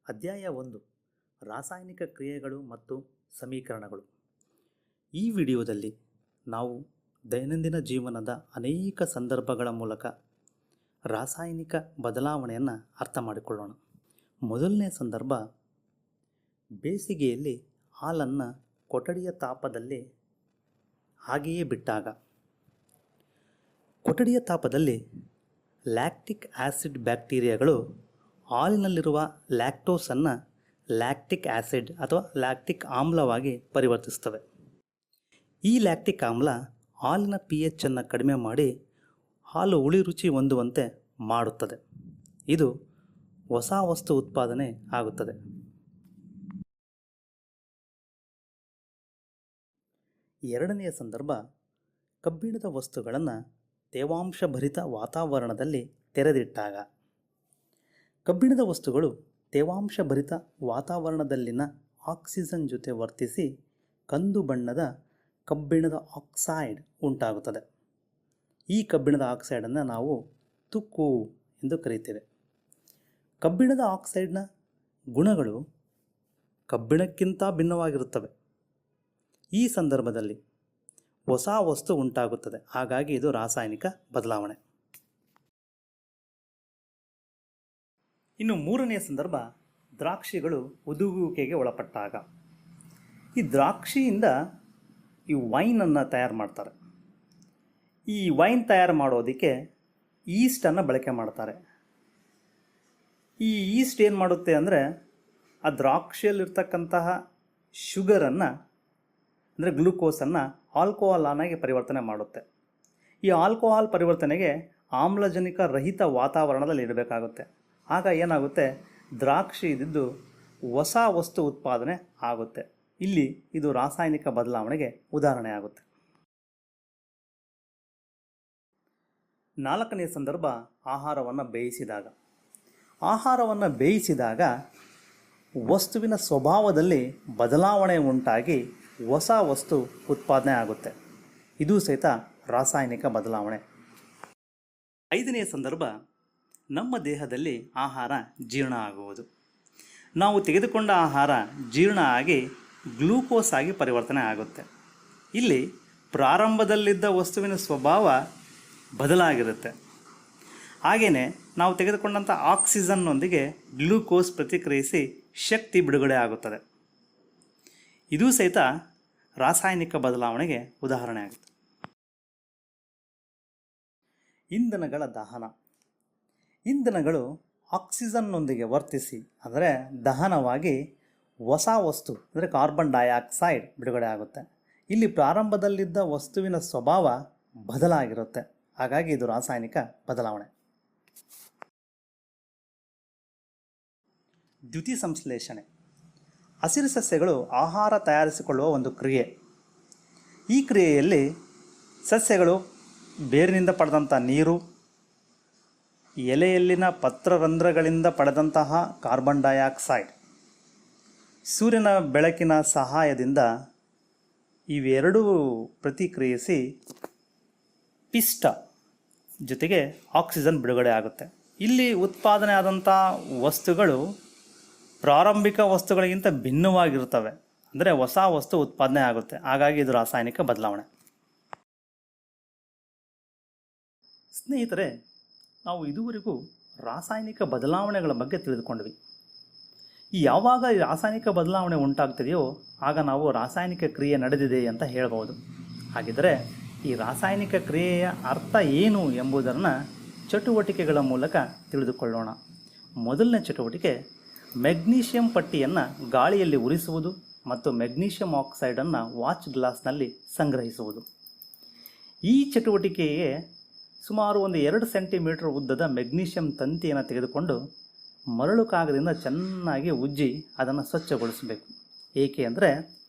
ಅಧ್ಯಾಯ 1 ರಾಸಾಯನಿಕ ಕ್ರಿಯೆಗಳು ಮತ್ತು ಸಮೀಕರಣಗಳು. ಈ ವಿಡಿಯೋದಲ್ಲಿ ನಾವು ದೈನಂದಿನ ಜೀವನದ ಅನೇಕ ಸಂದರ್ಭಗಳ ಮೂಲಕ ರಾಸಾಯನಿಕ ಬದಲಾವಣೆಯನ್ನು ಅರ್ಥ ಮಾಡಿಕೊಳ್ಳೋಣ. ಮೊದಲನೇ ಸಂದರ್ಭ, ಬೇಸಿಗೆಯಲ್ಲಿ ಹಾಲನ್ನು ಕೊಠಡಿಯ ತಾಪದಲ್ಲಿ ಹಾಗೆಯೇ ಬಿಟ್ಟಾಗ. ಕೊಠಡಿಯ ತಾಪದಲ್ಲಿ ಲ್ಯಾಕ್ಟಿಕ್ ಆಸಿಡ್ ಬ್ಯಾಕ್ಟೀರಿಯಾಗಳು ಹಾಲಿನಲ್ಲಿರುವ ಲ್ಯಾಕ್ಟೋಸನ್ನು ಲ್ಯಾಕ್ಟಿಕ್ ಆಸಿಡ್ ಅಥವಾ ಲ್ಯಾಕ್ಟಿಕ್ ಆಮ್ಲವಾಗಿ ಪರಿವರ್ತಿಸ್ತವೆ. ಈ ಲ್ಯಾಕ್ಟಿಕ್ ಆಮ್ಲ ಹಾಲಿನ pH ಅನ್ನು ಕಡಿಮೆ ಮಾಡಿ ಹಾಲು ಹುಳಿ ರುಚಿ ಹೊಂದುವಂತೆ ಮಾಡುತ್ತದೆ. ಇದು ಹೊಸ ವಸ್ತು ಉತ್ಪಾದನೆ ಆಗುತ್ತದೆ. ಎರಡನೆಯ ಸಂದರ್ಭ, ಕಬ್ಬಿಣದ ವಸ್ತುಗಳನ್ನು ತೇವಾಂಶಭರಿತ ವಾತಾವರಣದಲ್ಲಿ ತೆರೆದಿಟ್ಟಾಗ. ಕಬ್ಬಿಣದ ವಸ್ತುಗಳು ತೇವಾಂಶಭರಿತ ವಾತಾವರಣದಲ್ಲಿನ ಆಕ್ಸಿಜನ್ ಜೊತೆ ವರ್ತಿಸಿ ಕಂದು ಬಣ್ಣದ ಕಬ್ಬಿಣದ ಆಕ್ಸೈಡ್ ಉಂಟಾಗುತ್ತದೆ. ಈ ಕಬ್ಬಿಣದ ಆಕ್ಸೈಡನ್ನು ನಾವು ತುಕ್ಕು ಎಂದು ಕರೆಯುತ್ತೇವೆ. ಕಬ್ಬಿಣದ ಆಕ್ಸೈಡ್ನ ಗುಣಗಳು ಕಬ್ಬಿಣಕ್ಕಿಂತ ಭಿನ್ನವಾಗಿರುತ್ತವೆ. ಈ ಸಂದರ್ಭದಲ್ಲಿ ಹೊಸ ವಸ್ತು ಉಂಟಾಗುತ್ತದೆ. ಹಾಗಾಗಿ ಇದು ರಾಸಾಯನಿಕ ಬದಲಾವಣೆ. ಇನ್ನು ಮೂರನೆಯ ಸಂದರ್ಭ, ದ್ರಾಕ್ಷಿಗಳು ಹುದುಗುವಿಕೆಗೆ ಒಳಪಟ್ಟಾಗ. ಈ ದ್ರಾಕ್ಷಿಯಿಂದ ಈ ವೈನನ್ನು ತಯಾರು ಮಾಡ್ತಾರೆ. ಈ ವೈನ್ ತಯಾರು ಮಾಡೋದಕ್ಕೆ ಈಸ್ಟನ್ನು ಬಳಕೆ ಮಾಡ್ತಾರೆ. ಈ ಈಸ್ಟ್ ಏನು ಮಾಡುತ್ತೆ ಅಂದರೆ, ಆ ದ್ರಾಕ್ಷಿಯಲ್ಲಿರ್ತಕ್ಕಂತಹ ಶುಗರನ್ನು ಅಂದರೆ ಗ್ಲೂಕೋಸನ್ನು ಆಲ್ಕೋಹಾಲ್ ಆಗಿ ಪರಿವರ್ತನೆ ಮಾಡುತ್ತೆ. ಈ ಆಲ್ಕೋಹಾಲ್ ಪರಿವರ್ತನೆಗೆ ಆಮ್ಲಜನಕ ರಹಿತ ವಾತಾವರಣದಲ್ಲಿ ಇಡಬೇಕಾಗುತ್ತೆ. ಆಗ ಏನಾಗುತ್ತೆ, ದ್ರಾಕ್ಷಿ ಇದ್ದಿದ್ದು ಹೊಸ ವಸ್ತು ಉತ್ಪಾದನೆ ಆಗುತ್ತೆ. ಇಲ್ಲಿ ಇದು ರಾಸಾಯನಿಕ ಬದಲಾವಣೆಗೆ ಉದಾಹರಣೆ ಆಗುತ್ತೆ. ನಾಲ್ಕನೇ ಸಂದರ್ಭ, ಆಹಾರವನ್ನು ಬೇಯಿಸಿದಾಗ. ಆಹಾರವನ್ನು ಬೇಯಿಸಿದಾಗ ವಸ್ತುವಿನ ಸ್ವಭಾವದಲ್ಲಿ ಬದಲಾವಣೆ ಉಂಟಾಗಿ ಹೊಸ ವಸ್ತು ಉತ್ಪಾದನೆ ಆಗುತ್ತೆ. ಇದು ಸಹಿತ ರಾಸಾಯನಿಕ ಬದಲಾವಣೆ. ಐದನೆಯ ಸಂದರ್ಭ, ನಮ್ಮ ದೇಹದಲ್ಲಿ ಆಹಾರ ಜೀರ್ಣ ಆಗುವುದು. ನಾವು ತೆಗೆದುಕೊಂಡ ಆಹಾರ ಜೀರ್ಣ ಆಗಿ ಗ್ಲೂಕೋಸ್ ಆಗಿ ಪರಿವರ್ತನೆ ಆಗುತ್ತೆ. ಇಲ್ಲಿ ಪ್ರಾರಂಭದಲ್ಲಿದ್ದ ವಸ್ತುವಿನ ಸ್ವಭಾವ ಬದಲಾಗಿರುತ್ತೆ. ಹಾಗೆಯೇ ನಾವು ತೆಗೆದುಕೊಂಡಂಥ ಆಕ್ಸಿಜನ್ನೊಂದಿಗೆ ಗ್ಲೂಕೋಸ್ ಪ್ರತಿಕ್ರಿಯಿಸಿ ಶಕ್ತಿ ಬಿಡುಗಡೆ ಆಗುತ್ತದೆ. ಇದೂ ಸಹಿತ ರಾಸಾಯನಿಕ ಬದಲಾವಣೆಗೆ ಉದಾಹರಣೆ ಆಗುತ್ತೆ. ಇಂಧನಗಳ ದಹನ. ಇಂಧನಗಳು ಆಕ್ಸಿಜನ್ನೊಂದಿಗೆ ವರ್ತಿಸಿ ಅಂದರೆ ದಹನವಾಗಿ ಹೊಸ ವಸ್ತು ಅಂದರೆ ಕಾರ್ಬನ್ ಡೈಆಕ್ಸೈಡ್ ಬಿಡುಗಡೆ ಆಗುತ್ತೆ. ಇಲ್ಲಿ ಪ್ರಾರಂಭದಲ್ಲಿದ್ದ ವಸ್ತುವಿನ ಸ್ವಭಾವ ಬದಲಾಗಿರುತ್ತೆ. ಹಾಗಾಗಿ ಇದು ರಾಸಾಯನಿಕ ಬದಲಾವಣೆ. ದ್ಯುತಿ ಸಂಶ್ಲೇಷಣೆ. ಹಸಿರು ಸಸ್ಯಗಳು ಆಹಾರ ತಯಾರಿಸಿಕೊಳ್ಳುವ ಒಂದು ಕ್ರಿಯೆ. ಈ ಕ್ರಿಯೆಯಲ್ಲಿ ಸಸ್ಯಗಳು ಬೇರಿನಿಂದ ಪಡೆದಂಥ ನೀರು, ಎಲೆಯಲ್ಲಿನ ಪತ್ರರಂಧ್ರಗಳಿಂದ ಪಡೆದಂತಹ ಕಾರ್ಬನ್ ಡೈಆಕ್ಸೈಡ್, ಸೂರ್ಯನ ಬೆಳಕಿನ ಸಹಾಯದಿಂದ ಇವೆರಡೂ ಪ್ರತಿಕ್ರಿಯಿಸಿ ಪಿಷ್ಟ ಜೊತೆಗೆ ಆಕ್ಸಿಜನ್ ಬಿಡುಗಡೆ ಆಗುತ್ತೆ. ಇಲ್ಲಿ ಉತ್ಪಾದನೆ ಆದಂಥ ವಸ್ತುಗಳು ಪ್ರಾರಂಭಿಕ ವಸ್ತುಗಳಿಗಿಂತ ಭಿನ್ನವಾಗಿರುತ್ತವೆ. ಅಂದರೆ ಹೊಸ ವಸ್ತು ಉತ್ಪಾದನೆ ಆಗುತ್ತೆ. ಹಾಗಾಗಿ ಇದು ರಾಸಾಯನಿಕ ಬದಲಾವಣೆ. ಸ್ನೇಹಿತರೆ, ನಾವು ಇದುವರೆಗೂ ರಾಸಾಯನಿಕ ಬದಲಾವಣೆಗಳ ಬಗ್ಗೆ ತಿಳಿದುಕೊಂಡ್ವಿ. ಯಾವಾಗ ಈ ರಾಸಾಯನಿಕ ಬದಲಾವಣೆ ಉಂಟಾಗ್ತಿದೆಯೋ ಆಗ ನಾವು ರಾಸಾಯನಿಕ ಕ್ರಿಯೆ ನಡೆದಿದೆ ಅಂತ ಹೇಳ್ಬೋದು. ಹಾಗಿದ್ದರೆ ಈ ರಾಸಾಯನಿಕ ಕ್ರಿಯೆಯ ಅರ್ಥ ಏನು ಎಂಬುದನ್ನು ಚಟುವಟಿಕೆಗಳ ಮೂಲಕ ತಿಳಿದುಕೊಳ್ಳೋಣ. ಮೊದಲನೇ ಚಟುವಟಿಕೆ, ಮೆಗ್ನೀಷಿಯಂ ಪಟ್ಟಿಯನ್ನು ಗಾಳಿಯಲ್ಲಿ ಉರಿಸುವುದು ಮತ್ತು ಮೆಗ್ನೀಷಿಯಂ ಆಕ್ಸೈಡನ್ನು ವಾಚ್ ಗ್ಲಾಸ್ನಲ್ಲಿ ಸಂಗ್ರಹಿಸುವುದು. ಈ ಚಟುವಟಿಕೆಗೆ ಸುಮಾರು 2 ಸೆಂಟಿಮೀಟರ್ ಉದ್ದದ ಮೆಗ್ನೀಷಿಯಂ ತಂತಿಯನ್ನು ತೆಗೆದುಕೊಂಡು ಮರಳು ಕಾಗದದಿಂದ ಚೆನ್ನಾಗಿ ಉಜ್ಜಿ ಅದನ್ನು ಸ್ವಚ್ಛಗೊಳಿಸಬೇಕು. ಏಕೆ ಅಂದರೆ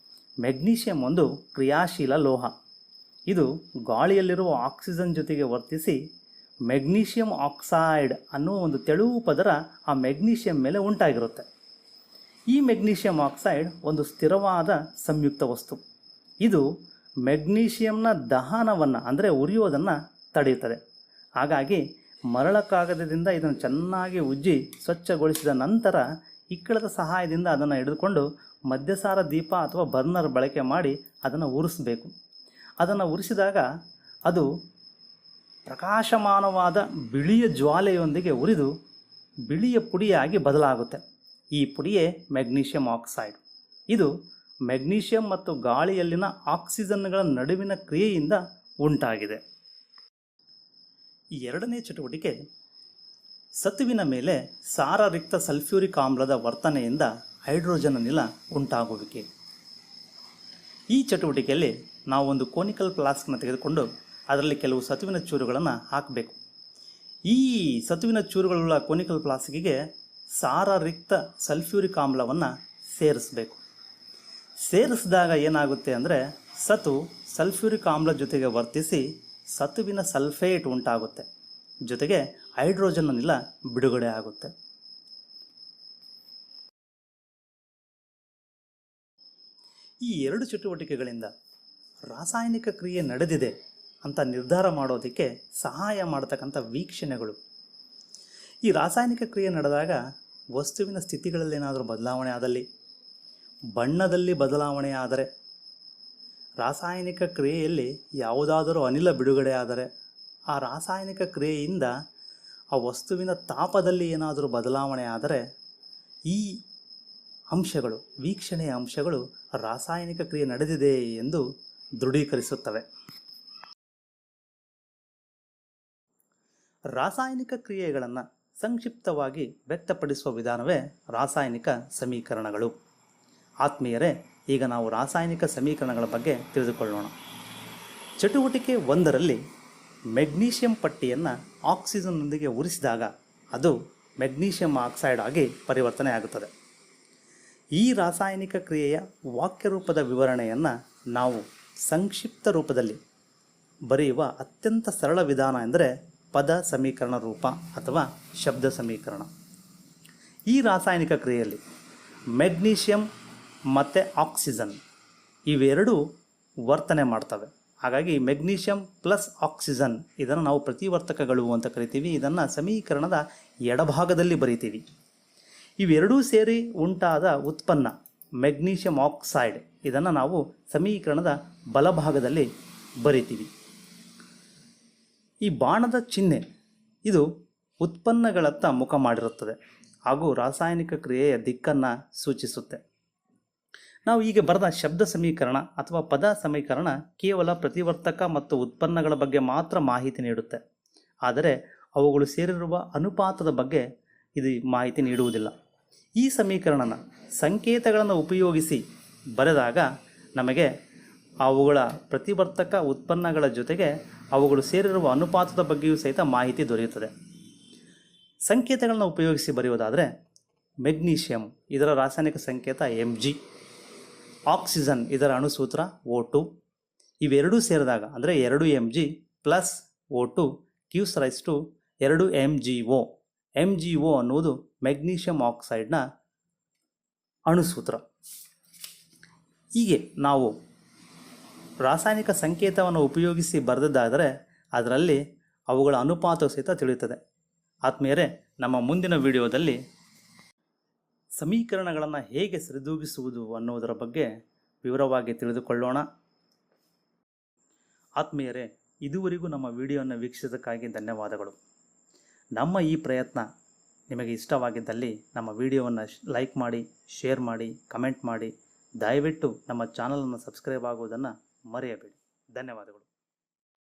ಮೆಗ್ನೀಷಿಯಂ ಒಂದು ಕ್ರಿಯಾಶೀಲ ಲೋಹ. ಇದು ಗಾಳಿಯಲ್ಲಿರುವ ಆಕ್ಸಿಜನ್ ಜೊತೆಗೆ ವರ್ತಿಸಿ ಮೆಗ್ನೀಷಿಯಂ ಆಕ್ಸೈಡ್ ಅನ್ನುವ ಒಂದು ತೆಳುವು ಪದರ ಆ ಮೆಗ್ನೀಷಿಯಂ ಮೇಲೆ ಉಂಟಾಗಿರುತ್ತೆ. ಈ ಮೆಗ್ನೀಷಿಯಂ ಆಕ್ಸೈಡ್ ಒಂದು ಸ್ಥಿರವಾದ ಸಂಯುಕ್ತ ವಸ್ತು. ಇದು ಮೆಗ್ನೀಷಿಯಂನ ದಹನವನ್ನು ಅಂದರೆ ಉರಿಯೋದನ್ನು ತಡೆಯುತ್ತದೆ. ಹಾಗಾಗಿ ಮರಳ ಕಾಗದದಿಂದ ಇದನ್ನು ಚೆನ್ನಾಗಿ ಉಜ್ಜಿ ಸ್ವಚ್ಛಗೊಳಿಸಿದ ನಂತರ ಇಕ್ಕಳದ ಸಹಾಯದಿಂದ ಅದನ್ನು ಹಿಡಿದುಕೊಂಡು ಮದ್ಯಸಾರ ದೀಪ ಅಥವಾ ಬರ್ನರ್ ಬಳಕೆ ಮಾಡಿ ಅದನ್ನು ಉರಿಸಬೇಕು. ಅದನ್ನು ಉರಿಸಿದಾಗ ಅದು ಪ್ರಕಾಶಮಾನವಾದ ಬಿಳಿಯ ಜ್ವಾಲೆಯೊಂದಿಗೆ ಉರಿದು ಬಿಳಿಯ ಪುಡಿಯಾಗಿ ಬದಲಾಗುತ್ತೆ. ಈ ಪುಡಿಯೇ ಮೆಗ್ನೀಷಿಯಂ ಆಕ್ಸೈಡ್. ಇದು ಮೆಗ್ನೀಷಿಯಂ ಮತ್ತು ಗಾಳಿಯಲ್ಲಿನ ಆಕ್ಸಿಜನ್ಗಳ ನಡುವಿನ ಕ್ರಿಯೆಯಿಂದ ಉಂಟಾಗಿದೆ. ಈ ಎರಡನೇ ಚಟುವಟಿಕೆ ಸತುವಿನ ಮೇಲೆ ಸಾರರಿಕ್ತ ಸಲ್ಫ್ಯೂರಿಕ್ ಆಮ್ಲದ ವರ್ತನೆಯಿಂದ ಹೈಡ್ರೋಜನ್ ಅನಿಲ ಉಂಟಾಗುವಿಕೆ. ಈ ಚಟುವಟಿಕೆಯಲ್ಲಿ ನಾವು ಒಂದು ಕೋನಿಕಲ್ ಫ್ಲಾಸ್ಕನ್ನು ತೆಗೆದುಕೊಂಡು ಅದರಲ್ಲಿ ಕೆಲವು ಸತುವಿನ ಚೂರುಗಳನ್ನು ಹಾಕಬೇಕು. ಈ ಸತುವಿನ ಚೂರುಗಳುಳ್ಳ ಕೋನಿಕಲ್ ಫ್ಲಾಸ್ಕಿಗೆ ಸಾರರಿಕ್ತ ಸಲ್ಫ್ಯೂರಿಕ್ ಆಮ್ಲವನ್ನು ಸೇರಿಸಬೇಕು. ಸೇರಿಸಿದಾಗ ಏನಾಗುತ್ತೆ ಅಂದರೆ ಸತು ಸಲ್ಫ್ಯೂರಿಕ್ ಆಮ್ಲ ಜೊತೆಗೆ ವರ್ತಿಸಿ ಸತುವಿನ ಸಲ್ಫೇಟ್ ಉಂಟಾಗುತ್ತೆ. ಜೊತೆಗೆ ಹೈಡ್ರೋಜನ್ ಅನಿಲ ಬಿಡುಗಡೆ ಆಗುತ್ತೆ. ಈ ಎರಡು ಚಟುವಟಿಕೆಗಳಿಂದ ರಾಸಾಯನಿಕ ಕ್ರಿಯೆ ನಡೆದಿದೆ ಅಂತ ನಿರ್ಧಾರ ಮಾಡೋದಕ್ಕೆ ಸಹಾಯ ಮಾಡತಕ್ಕಂಥ ವೀಕ್ಷಣೆಗಳು. ಈ ರಾಸಾಯನಿಕ ಕ್ರಿಯೆ ನಡೆದಾಗ ವಸ್ತುವಿನ ಸ್ಥಿತಿಗಳಲ್ಲಿ ಏನಾದರೂ ಬದಲಾವಣೆ ಆದಲ್ಲಿ, ಬಣ್ಣದಲ್ಲಿ ಬದಲಾವಣೆ ಆದರೆ, ರಾಸಾಯನಿಕ ಕ್ರಿಯೆಯಲ್ಲಿ ಯಾವುದಾದರೂ ಅನಿಲ ಬಿಡುಗಡೆ ಆದರೆ, ಆ ರಾಸಾಯನಿಕ ಕ್ರಿಯೆಯಿಂದ ಆ ವಸ್ತುವಿನ ತಾಪದಲ್ಲಿ ಏನಾದರೂ ಬದಲಾವಣೆ ಆದರೆ, ಈ ಅಂಶಗಳು, ವೀಕ್ಷಣೆಯ ಅಂಶಗಳು ರಾಸಾಯನಿಕ ಕ್ರಿಯೆ ನಡೆದಿದೆ ಎಂದು ದೃಢೀಕರಿಸುತ್ತವೆ. ರಾಸಾಯನಿಕ ಕ್ರಿಯೆಗಳನ್ನು ಸಂಕ್ಷಿಪ್ತವಾಗಿ ವ್ಯಕ್ತಪಡಿಸುವ ವಿಧಾನವೇ ರಾಸಾಯನಿಕ ಸಮೀಕರಣಗಳು. ಆತ್ಮೀಯರೇ, ಈಗ ನಾವು ರಾಸಾಯನಿಕ ಸಮೀಕರಣಗಳ ಬಗ್ಗೆ ತಿಳಿದುಕೊಳ್ಳೋಣ. ಚಟುವಟಿಕೆ 1ರಲ್ಲಿ ಮೆಗ್ನೀಷಿಯಂ ಪಟ್ಟಿಯನ್ನು ಆಕ್ಸಿಜನ್ನೊಂದಿಗೆ ಉರಿಸಿದಾಗ ಅದು ಮೆಗ್ನೀಷಿಯಂ ಆಕ್ಸೈಡ್ ಆಗಿ ಪರಿವರ್ತನೆ ಆಗುತ್ತದೆ. ಈ ರಾಸಾಯನಿಕ ಕ್ರಿಯೆಯ ವಾಕ್ಯರೂಪದ ವಿವರಣೆಯನ್ನು ನಾವು ಸಂಕ್ಷಿಪ್ತ ರೂಪದಲ್ಲಿ ಬರೆಯುವ ಅತ್ಯಂತ ಸರಳ ವಿಧಾನ ಎಂದರೆ ಪದ ಸಮೀಕರಣ ರೂಪ ಅಥವಾ ಶಬ್ದ ಸಮೀಕರಣ. ಈ ರಾಸಾಯನಿಕ ಕ್ರಿಯೆಯಲ್ಲಿ ಮೆಗ್ನೀಷಿಯಂ ಮತ್ತು ಆಕ್ಸಿಜನ್ ಇವೆರಡೂ ವರ್ತನೆ ಮಾಡ್ತವೆ. ಹಾಗಾಗಿ ಮೆಗ್ನೀಷಿಯಂ ಪ್ಲಸ್ ಆಕ್ಸಿಜನ್ ಇದನ್ನು ನಾವು ಪ್ರತಿವರ್ತಕಗಳು ಅಂತ ಕರಿತೀವಿ. ಇದನ್ನು ಸಮೀಕರಣದ ಎಡಭಾಗದಲ್ಲಿ ಬರಿತೀವಿ. ಇವೆರಡೂ ಸೇರಿ ಉಂಟಾದ ಉತ್ಪನ್ನ ಮೆಗ್ನೀಷಿಯಂ ಆಕ್ಸೈಡ್ ಇದನ್ನು ನಾವು ಸಮೀಕರಣದ ಬಲಭಾಗದಲ್ಲಿ ಬರಿತೀವಿ. ಈ ಬಾಣದ ಚಿಹ್ನೆ ಇದು ಉತ್ಪನ್ನಗಳತ್ತ ಮುಖ ಮಾಡಿರುತ್ತದೆ ಹಾಗೂ ರಾಸಾಯನಿಕ ಕ್ರಿಯೆಯ ದಿಕ್ಕನ್ನು ಸೂಚಿಸುತ್ತೆ. ನಾವು ಈಗ ಬರೆದ ಶಬ್ದ ಸಮೀಕರಣ ಅಥವಾ ಪದ ಸಮೀಕರಣ ಕೇವಲ ಪ್ರತಿವರ್ತಕ ಮತ್ತು ಉತ್ಪನ್ನಗಳ ಬಗ್ಗೆ ಮಾತ್ರ ಮಾಹಿತಿ ನೀಡುತ್ತೆ. ಆದರೆ ಅವುಗಳು ಸೇರಿರುವ ಅನುಪಾತದ ಬಗ್ಗೆ ಇದು ಮಾಹಿತಿ ನೀಡುವುದಿಲ್ಲ. ಈ ಸಮೀಕರಣನ ಸಂಕೇತಗಳನ್ನು ಉಪಯೋಗಿಸಿ ಬರೆದಾಗ ನಮಗೆ ಅವುಗಳ ಪ್ರತಿವರ್ತಕ ಉತ್ಪನ್ನಗಳ ಜೊತೆಗೆ ಅವುಗಳು ಸೇರಿರುವ ಅನುಪಾತದ ಬಗ್ಗೆಯೂ ಸಹಿತ ಮಾಹಿತಿ ದೊರೆಯುತ್ತದೆ. ಸಂಕೇತಗಳನ್ನು ಉಪಯೋಗಿಸಿ ಬರೆಯುವುದಾದರೆ ಮೆಗ್ನೀಷಿಯಂ ಇದರ ರಾಸಾಯನಿಕ ಸಂಕೇತ Mg, ಆಕ್ಸಿಜನ್ ಇದರ ಅಣುಸೂತ್ರ O2. ಇವೆರಡೂ ಸೇರಿದಾಗ ಅಂದರೆ 2Mg plus O2 q rise to 2MgO. MgO ಅನ್ನುವುದು ಮೆಗ್ನೀಷಿಯಂ ಆಕ್ಸೈಡ್ನ ಅಣುಸೂತ್ರ. ಹೀಗೆ ನಾವು ರಾಸಾಯನಿಕ ಸಂಕೇತವನ್ನು ಉಪಯೋಗಿಸಿ ಬರೆದದ್ದಾದರೆ ಅದರಲ್ಲಿ ಅವುಗಳ ಅನುಪಾತ ಸಹಿತ ತಿಳಿಯುತ್ತದೆ. ಆತ್ಮೀಯರೇ, ನಮ್ಮ ಮುಂದಿನ ವಿಡಿಯೋದಲ್ಲಿ ಸಮೀಕರಣಗಳನ್ನು ಹೇಗೆ ಸರಿದೂಗಿಸುವುದು ಅನ್ನುವುದರ ಬಗ್ಗೆ ವಿವರವಾಗಿ ತಿಳಿದುಕೊಳ್ಳೋಣ. ಆತ್ಮೀಯರೇ, ಇದುವರೆಗೂ ನಮ್ಮ ವಿಡಿಯೋವನ್ನು ವೀಕ್ಷಿಸೋದಕ್ಕಾಗಿ ಧನ್ಯವಾದಗಳು. ನಮ್ಮ ಈ ಪ್ರಯತ್ನ ನಿಮಗೆ ಇಷ್ಟವಾಗಿದ್ದಲ್ಲಿ ನಮ್ಮ ವಿಡಿಯೋವನ್ನು ಲೈಕ್ ಮಾಡಿ, ಶೇರ್ ಮಾಡಿ, ಕಮೆಂಟ್ ಮಾಡಿ. ದಯವಿಟ್ಟು ನಮ್ಮ ಚಾನಲನ್ನು ಸಬ್ಸ್ಕ್ರೈಬ್ ಆಗುವುದನ್ನು ಮರೆಯಬೇಡಿ. ಧನ್ಯವಾದಗಳು.